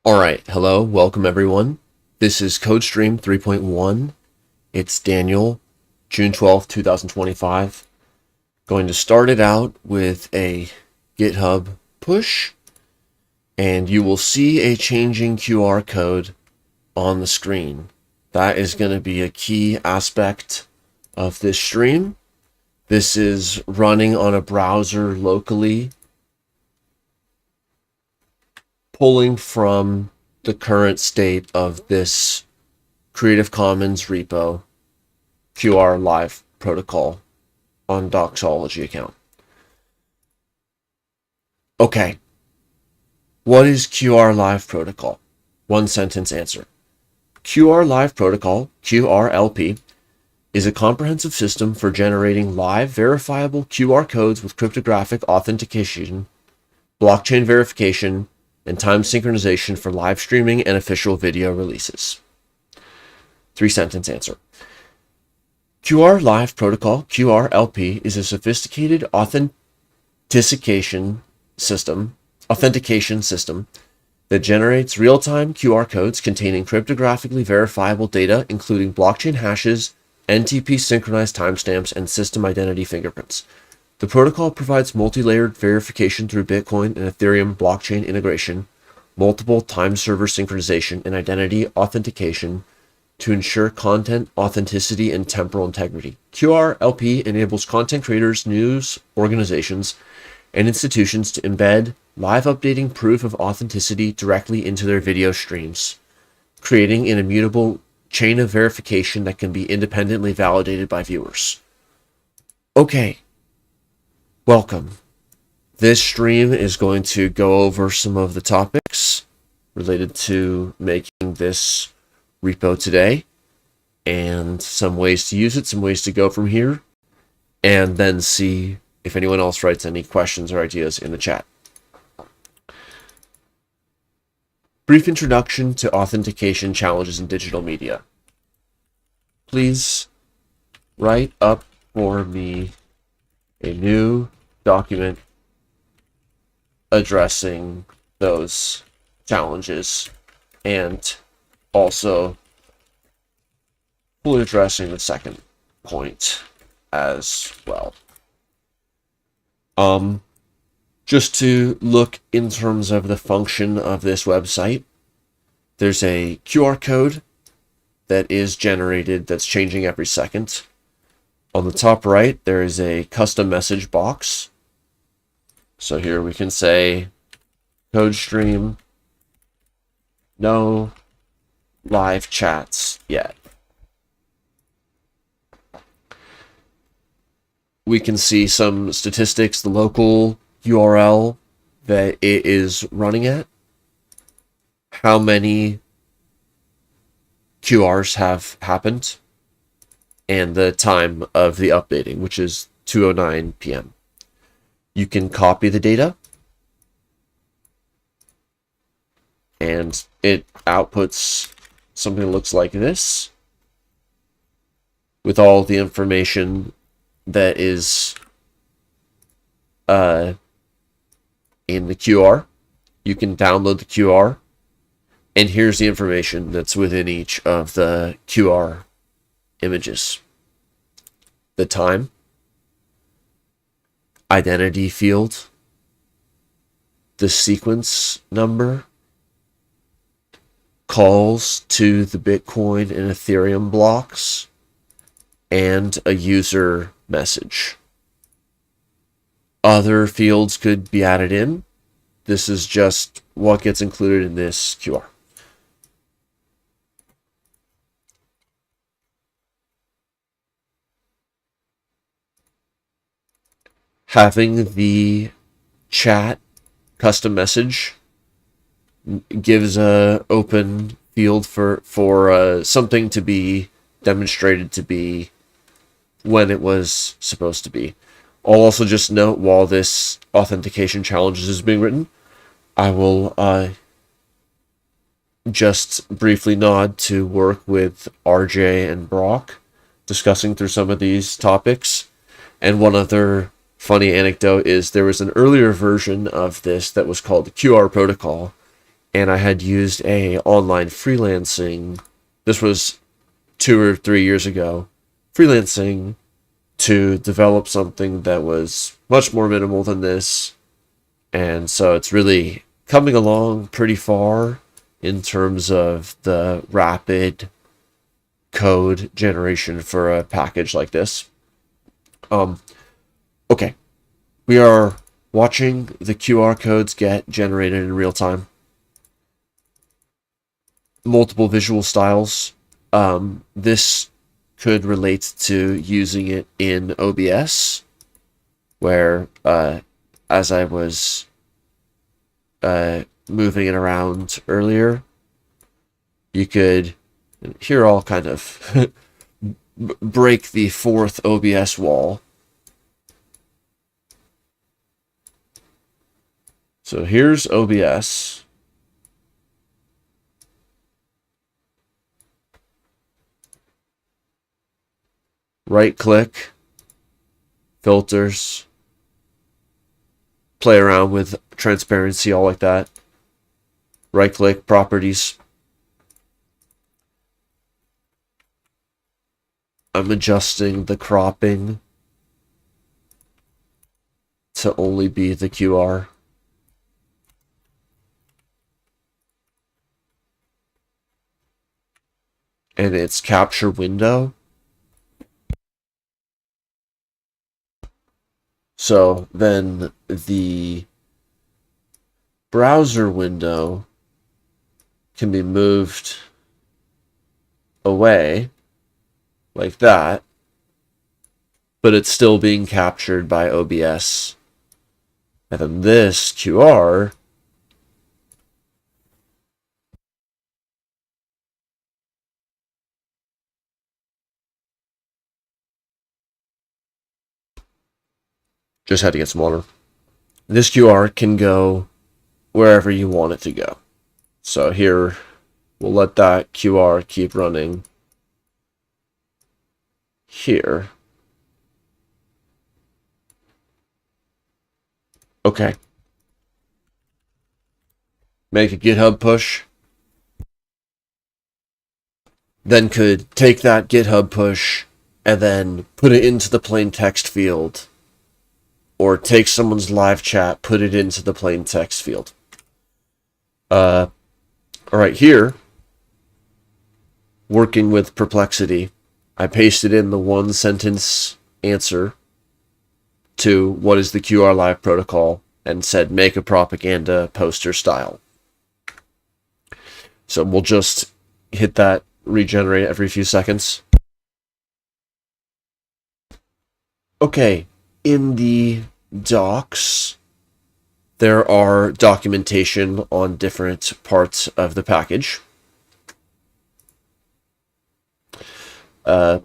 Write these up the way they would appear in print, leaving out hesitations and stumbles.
Alright, hello, welcome everyone. This is CodeStream 3.1. It's Daniel, June 12th, 2025. Going to start it out with a GitHub push, and you will see a changing QR code on the screen. That is going to be a key aspect of this stream. This is running on a browser locally, pulling from the current state of this Creative Commons repo QRLP protocol on Doxology account. Okay, what is QRLP protocol? One sentence answer. QRLP protocol, QRLP, is a comprehensive system for generating live verifiable QR codes with cryptographic authentication, blockchain verification, and time synchronization for live streaming and official video releases. Three-sentence answer. QRLP protocol, QRLP, is a sophisticated authentication system that generates real-time QR codes containing cryptographically verifiable data, including blockchain hashes, NTP synchronized timestamps, and system identity fingerprints. The protocol provides multi-layered verification through Bitcoin and Ethereum blockchain integration, multiple time server synchronization, and identity authentication to ensure content authenticity and temporal integrity. QRLP enables content creators, news organizations, and institutions to embed live updating proof of authenticity directly into their video streams, creating an immutable chain of verification that can be independently validated by viewers. Okay. Welcome. This stream is going to go over some of the topics related to making this repo today, and some ways to use it, some ways to go from here, and then see if anyone else writes any questions or ideas in the chat. Brief introduction to authentication challenges in digital media. Please write up for me a new document addressing those challenges and also fully addressing the second point as well. Just to look in terms of the function of this website, there's a QR code that is generated that's changing every second. On the top right, there is a custom message box. So here we can say, CodeStream, no live chats yet. We can see some statistics, the local URL that it is running at, how many QRs have happened, and the time of the updating, which is 2:09 p.m. You can copy the data, and it outputs something that looks like this, with all the information that is in the QR. You can download the QR, and here's the information that's within each of the QR images. The time, identity field, the sequence number, calls to the Bitcoin and Ethereum blocks, and a user message. Other fields could be added in. This is just what gets included in this QR. Having the chat custom message gives a open field for something to be demonstrated to be when it was supposed to be. I'll also just note, while this authentication challenge is being written, I will just briefly nod to work with RJ and Brock discussing through some of these topics. And one other funny anecdote is there was an earlier version of this that was called the QR protocol, and I had used a online freelancing, this was 2 or 3 years ago, freelancing to develop something that was much more minimal than this. And so it's really coming along pretty far in terms of the rapid code generation for a package like this. Okay, we are watching the QR codes get generated in real time. Multiple visual styles. This could relate to using it in OBS, where as I was moving it around earlier, you could, here I'll kind of break the fourth OBS wall. So here's OBS. Right click, filters, play around with transparency, all like that. Right click, properties. I'm adjusting the cropping to only be the QR. And its capture window. So then the browser window can be moved away like that, but it's still being captured by OBS. And then this QR just had to get some water. This QR can go wherever you want it to go. So here, we'll let that QR keep running here. Okay. Make a GitHub push. Then could take that GitHub push and then put it into the plain text field. Or take someone's live chat, put it into the plain text field. All right, here, working with Perplexity, I pasted in the one sentence answer to what is the QR Live protocol and said make a propaganda poster style. So we'll just hit that regenerate every few seconds. Okay, in the docs, there are documentation on different parts of the package. The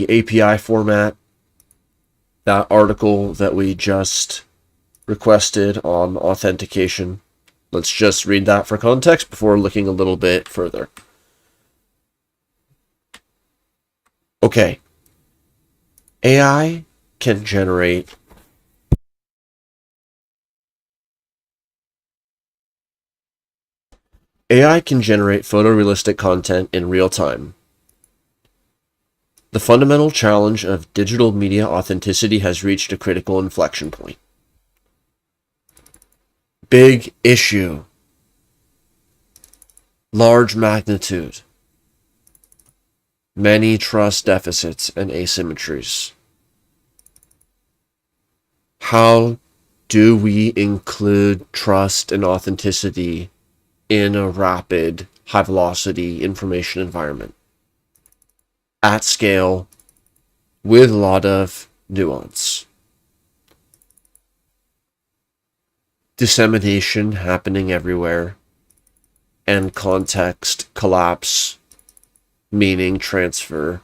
API format, that article that we just requested on authentication. Let's just read that for context before looking a little bit further. Okay. AI can generate photorealistic content in real time. The fundamental challenge of digital media authenticity has reached a critical inflection point. Big issue. Large magnitude. Many trust deficits and asymmetries. How do we include trust and authenticity in a rapid, high-velocity information environment? At scale, with a lot of nuance. Dissemination happening everywhere, and context collapse, meaning transfer,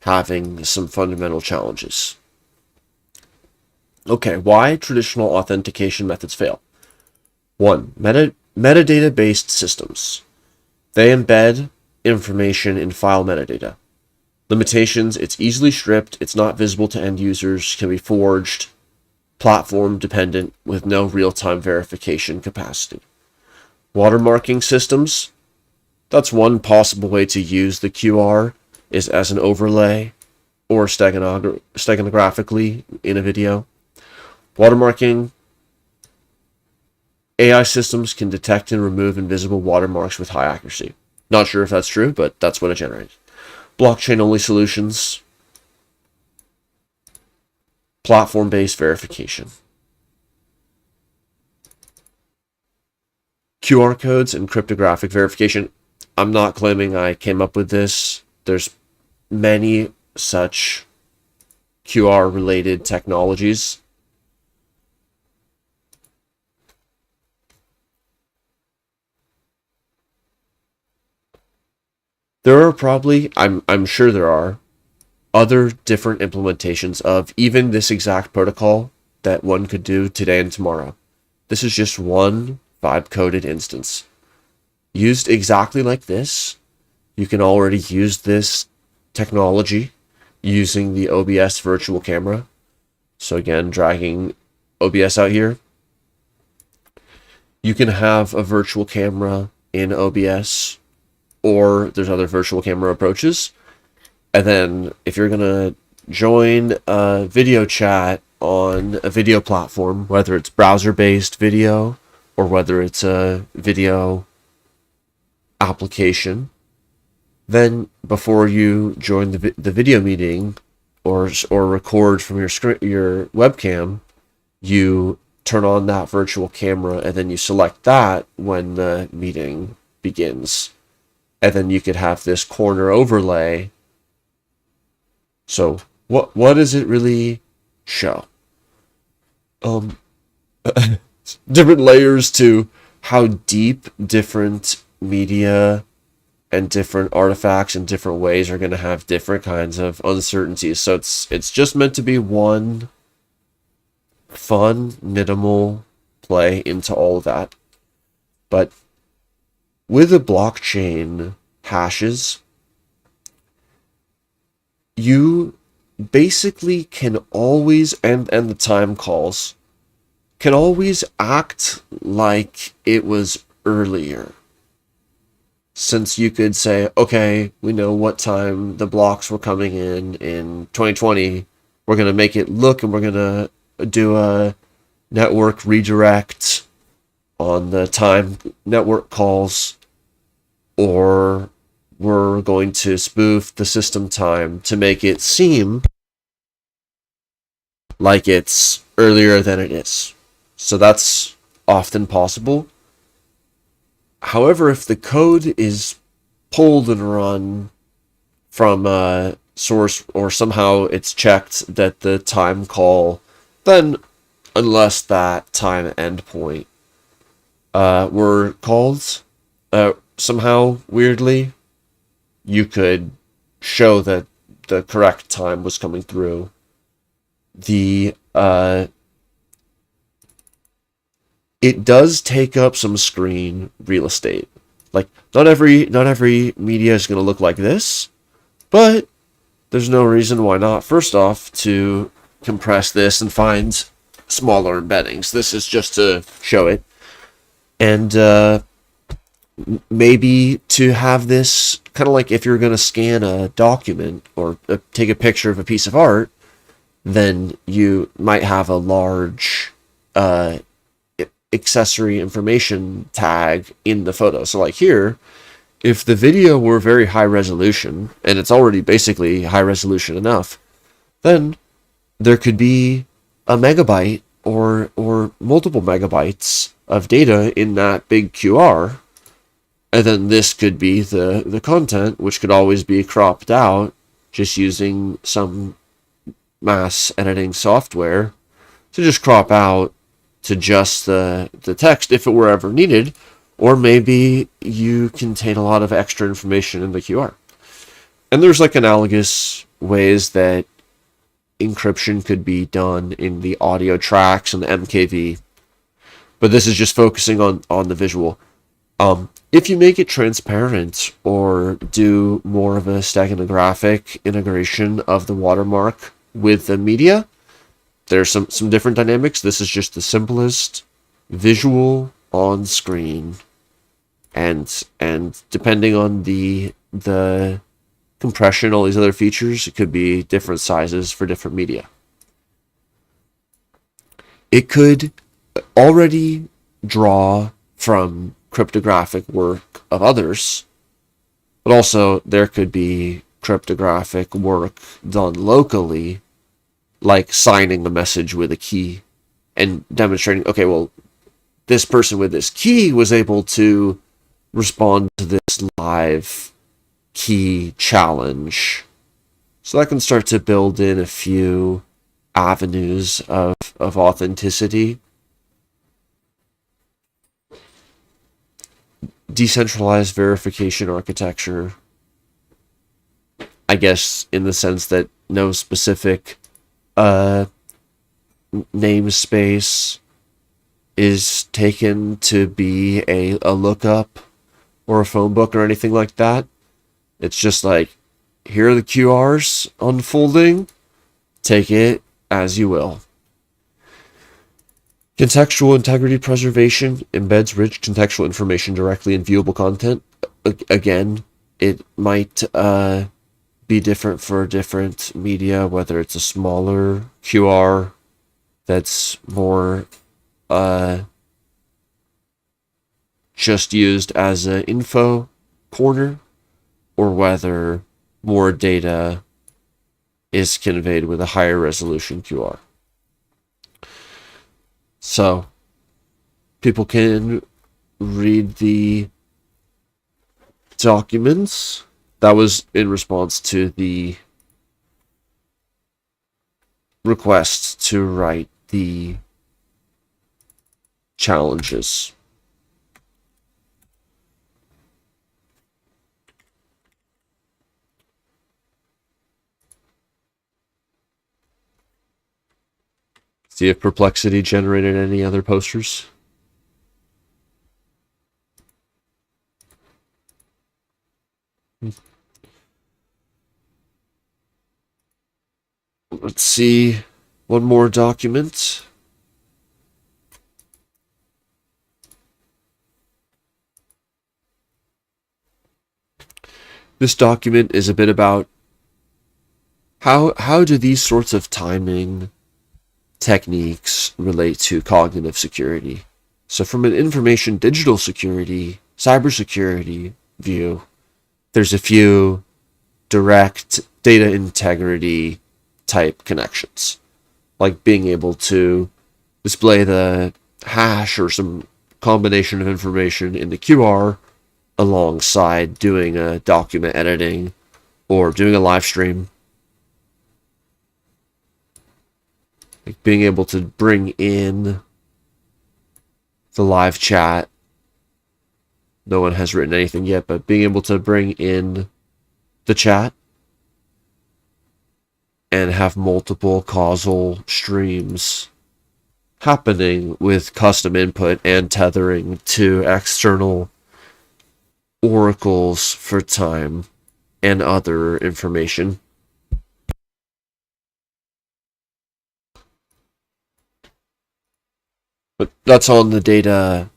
having some fundamental challenges. Okay, why traditional authentication methods fail? 1. Metadata-based systems. They embed information in file metadata. Limitations, it's easily stripped, it's not visible to end users, can be forged, platform dependent with no real-time verification capacity. Watermarking systems, that's one possible way to use the QR, is as an overlay or stenographically in a video. Watermarking, AI systems can detect and remove invisible watermarks with high accuracy. Not sure if that's true, but that's what it generates. Blockchain-only solutions, platform-based verification. QR codes and cryptographic verification. I'm not claiming I came up with this. There's many such QR-related technologies. There are probably, I'm sure there are, other different implementations of even this exact protocol that one could do today and tomorrow. This is just one vibe-coded instance. Used exactly like this, you can already use this technology using the OBS virtual camera. So again, dragging OBS out here. You can have a virtual camera in OBS, or there's other virtual camera approaches. And then if you're going to join a video chat on a video platform, whether it's browser-based video or whether it's a video application, then before you join the video meeting or record from your webcam, you turn on that virtual camera and then you select that when the meeting begins. And then you could have this corner overlay. So what does it really show? Different layers to how deep different media and different artifacts in different ways are going to have different kinds of uncertainties. So it's just meant to be one fun, minimal play into all of that. But with the blockchain hashes, you basically can always, and the time calls, can always act like it was earlier. Since you could say, okay, we know what time the blocks were coming in 2020, we're going to make it look, and we're going to do a network redirect on the time network calls, or we're going to spoof the system time to make it seem like it's earlier than it is. So that's often possible. However, if the code is pulled and run from a source, or somehow it's checked that the time call, then unless that time endpoint were called somehow weirdly, you could show that the correct time was coming through. It does take up some screen real estate. Like, not every media is going to look like this, but there's no reason why not, first off, to compress this and find smaller embeddings. This is just to show it. And maybe to have this kind of like if you're going to scan a document or take a picture of a piece of art, then you might have a large accessory information tag in the photo. So like here, if the video were very high resolution, and it's already basically high resolution enough, then there could be a megabyte or multiple megabytes of data in that big QR. And then this could be the content, which could always be cropped out just using some mass editing software to just crop out to just the text if it were ever needed. Or maybe you contain a lot of extra information in the QR. And there's like analogous ways that encryption could be done in the audio tracks and the MKV. But this is just focusing on the visual. If you make it transparent or do more of a steganographic integration of the watermark with the media, there's some different dynamics. This is just the simplest visual on screen, and depending on the compression, all these other features, it could be different sizes for different media. It could already draw from cryptographic work of others, but also there could be cryptographic work done locally, like signing the message with a key and demonstrating, okay, well, this person with this key was able to respond to this live key challenge. So that can start to build in a few avenues of authenticity. Decentralized verification architecture, I guess, in the sense that no specific namespace is taken to be a lookup or a phone book or anything like that. It's just like, here are the QRs unfolding, take it as you will. Contextual integrity preservation embeds rich contextual information directly in viewable content. Again, it might be different for different media, whether it's a smaller QR that's more just used as an info corner, or whether more data is conveyed with a higher resolution QR. So people can read the documents. That was in response to the request to write the challenges. See if Perplexity generated any other posters. Let's see one more document. This document is a bit about how do these sorts of timing techniques relate to cognitive security. So from an information digital security, cybersecurity view, there's a few direct data integrity type connections, like being able to display the hash or some combination of information in the QR alongside doing a document editing or doing a live stream. Like being able to bring in the live chat. No one has written anything yet, but being able to bring in the chat and have multiple causal streams happening with custom input and tethering to external oracles for time and other information. But that's on the data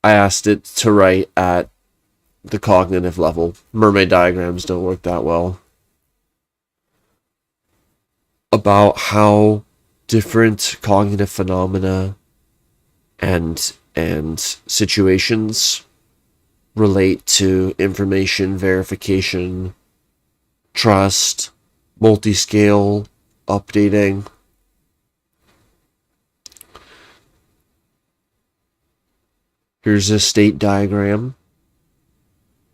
I asked it to write at the cognitive level. Mermaid diagrams don't work that well. About how different cognitive phenomena and situations relate to information verification, trust, multi-scale updating. Here's a state diagram.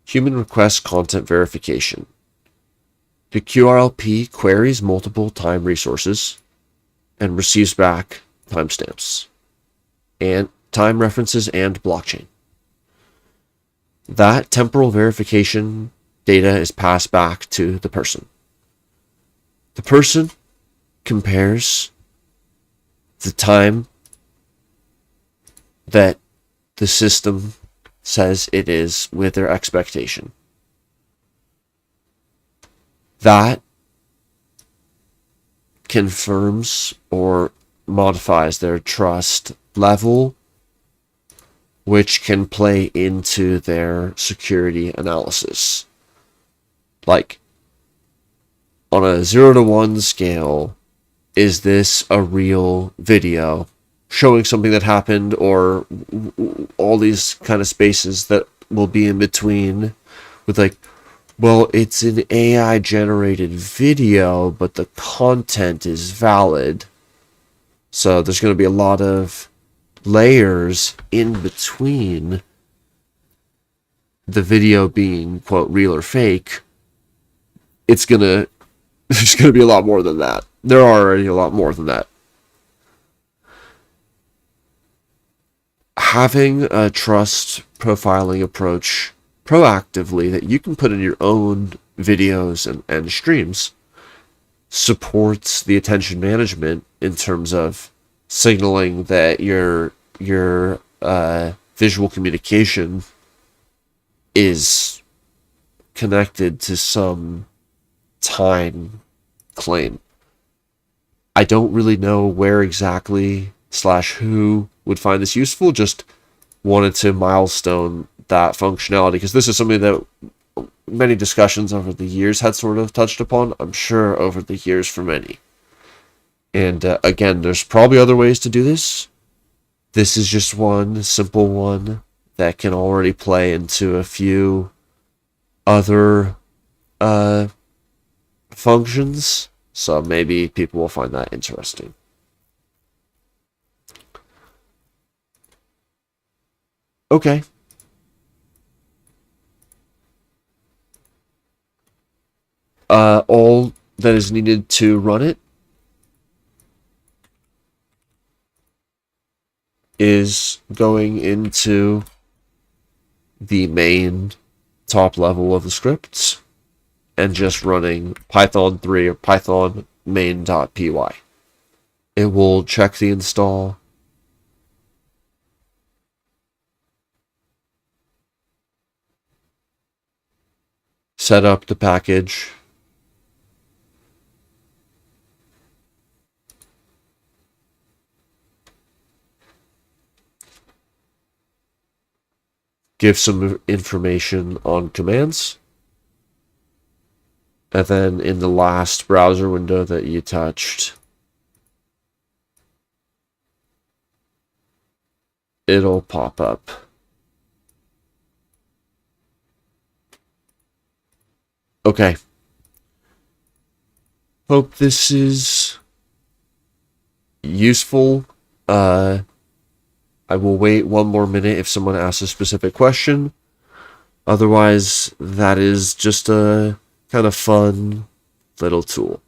Human request content verification. The QRLP queries multiple time resources and receives back timestamps and time references and blockchain. That temporal verification data is passed back to the person. The person compares the time that the system says it is with their expectation. that confirms or modifies their trust level, which can play into their security analysis. Like, on a 0 to 1 scale, is this a real video showing something that happened, or all these kind of spaces that will be in between with like, well, it's an AI generated video, but the content is valid. So there's going to be a lot of layers in between the video being, quote, real or fake. There's going to be a lot more than that. There are already a lot more than that. Having a trust profiling approach proactively that you can put in your own videos and streams supports the attention management in terms of signaling that your visual communication is connected to some time claim. I don't really know where exactly / who would find this useful. Just wanted to milestone that functionality because this is something that many discussions over the years had sort of touched upon, I'm sure, over the years for many. And again, there's probably other ways to do this. This is just one simple one that can already play into a few other functions. So maybe people will find that interesting. Okay. All that is needed to run it is going into the main top level of the scripts and just running Python 3 or Python main.py. It will check the install, set up the package, give some information on commands, and then in the last browser window that you touched, it'll pop up. Okay. Hope this is useful. I will wait one more minute if someone asks a specific question. Otherwise, that is just a kind of fun little tool.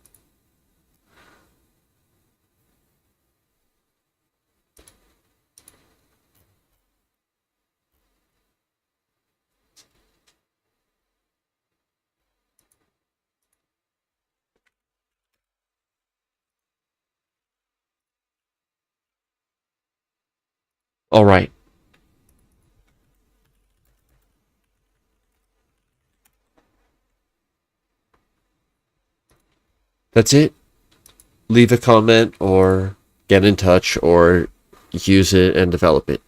All right. That's it. Leave a comment or get in touch or use it and develop it.